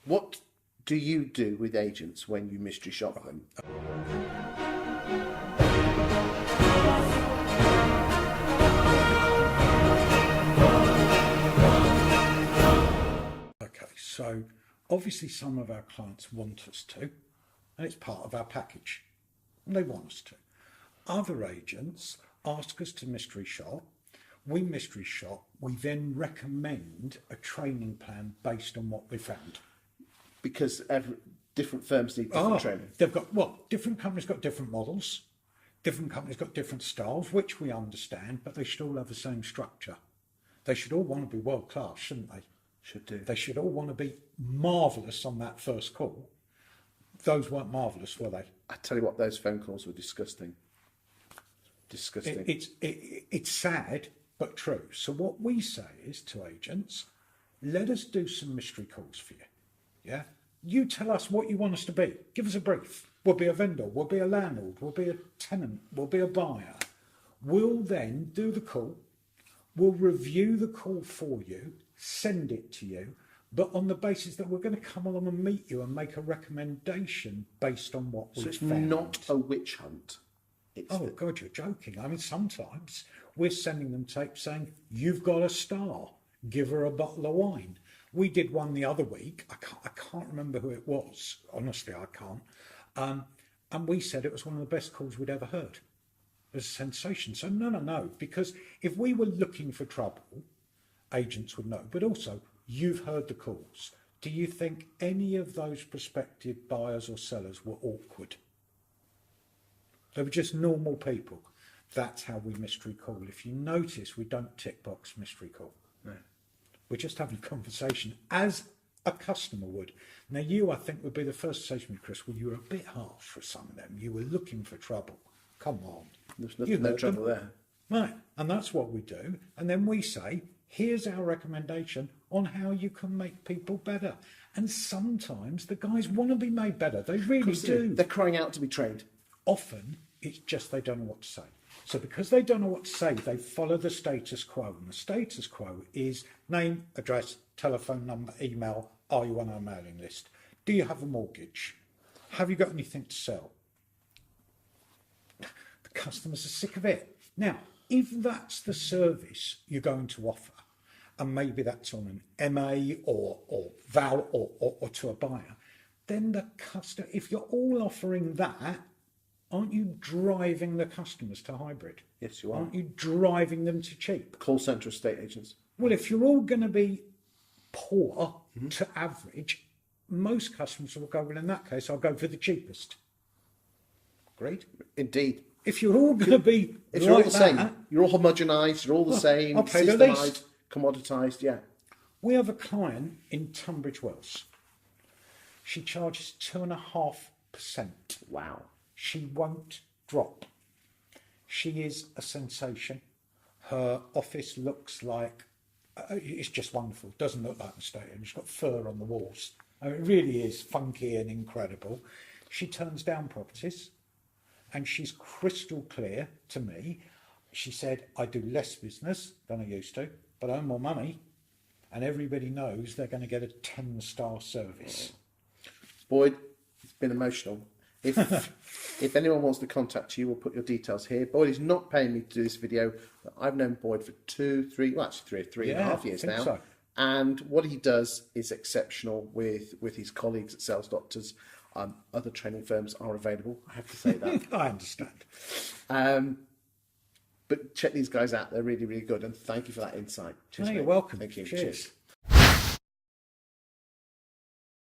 What do you do with agents when you mystery shop them? Okay, so obviously some of our clients want us to, and it's part of our package. And they want us to. Other agents ask us to mystery shop. We mystery shop. We then recommend a training plan based on what we found. Because different firms need different training. They've got, different companies got different models. Different companies got different styles, which we understand, but they should all have the same structure. They should all want to be world class, shouldn't they? Should do. They should all want to be marvellous on that first call. Those weren't marvellous, were they? I tell you what, those phone calls were disgusting. Disgusting. It's sad, but true. So what we say is to agents, let us do some mystery calls for you. Yeah? You tell us what you want us to be. Give us a brief. We'll be a vendor. We'll be a landlord. We'll be a tenant. We'll be a buyer. We'll then do the call. We'll review the call for you, send it to you, but on the basis that we're going to come along and meet you and make a recommendation based on what we've found. So it's not a witch hunt. God, you're joking. I mean, sometimes we're sending them tapes saying, you've got a star, give her a bottle of wine. We did one the other week. I can't remember who it was. Honestly, I can't. And we said it was one of the best calls we'd ever heard. It was a sensation. So no, because if we were looking for trouble, agents would know. But also, you've heard the calls. Do you think any of those prospective buyers or sellers were awkward? They were just normal people. That's how we mystery call. If you notice, we don't tick box mystery call. No. We're just having a conversation as a customer would. Now, you, I think, would be the first to say to me, Chris, well, you were a bit harsh with some of them. You were looking for trouble. Come on. There's no trouble there. Right. And that's what we do. And then we say, here's our recommendation on how you can make people better. And sometimes the guys want to be made better. They really do. They're crying out to be trained. Often, it's just they don't know what to say. So because they don't know what to say, they follow the status quo. And the status quo is name, address, telephone number, email. Are you on our mailing list? Do you have a mortgage? Have you got anything to sell? The customers are sick of it. Now, if that's the service you're going to offer, and maybe that's on an MA or VAL or to a buyer, then the customer, if you're all offering that, aren't you driving the customers to hybrid? Yes, you are. Aren't you driving them to cheap? Call centre estate agents. Well, if you're all going to be poor to average, most customers will go, well, in that case, I'll go for the cheapest. Agreed? Indeed. If you're all going to be if you're all the that, same, you're all homogenised, you're all the same, I'll pay the least. systemised, commoditised, yeah. We have a client in Tunbridge Wells. She charges 2.5%. Wow. She won't drop. She is a sensation. Her office looks like, it's just wonderful. Doesn't look like an estate agent. She's got fur on the walls. I mean, it really is funky and incredible. She turns down properties and she's crystal clear to me. She said, I do less business than I used to, but I earn more money. And everybody knows they're going to get a 10-star service. Boyd, it's been emotional. If anyone wants to contact you, we'll put your details here. Boyd is not paying me to do this video, but I've known Boyd for three and a half years now. So. And what he does is exceptional with his colleagues at Sales Doctors. Other training firms are available, I have to say that. I understand. But check these guys out. They're really, really good. And thank you for that insight. Cheers, No, you're mate. welcome. Thank you. Cheers.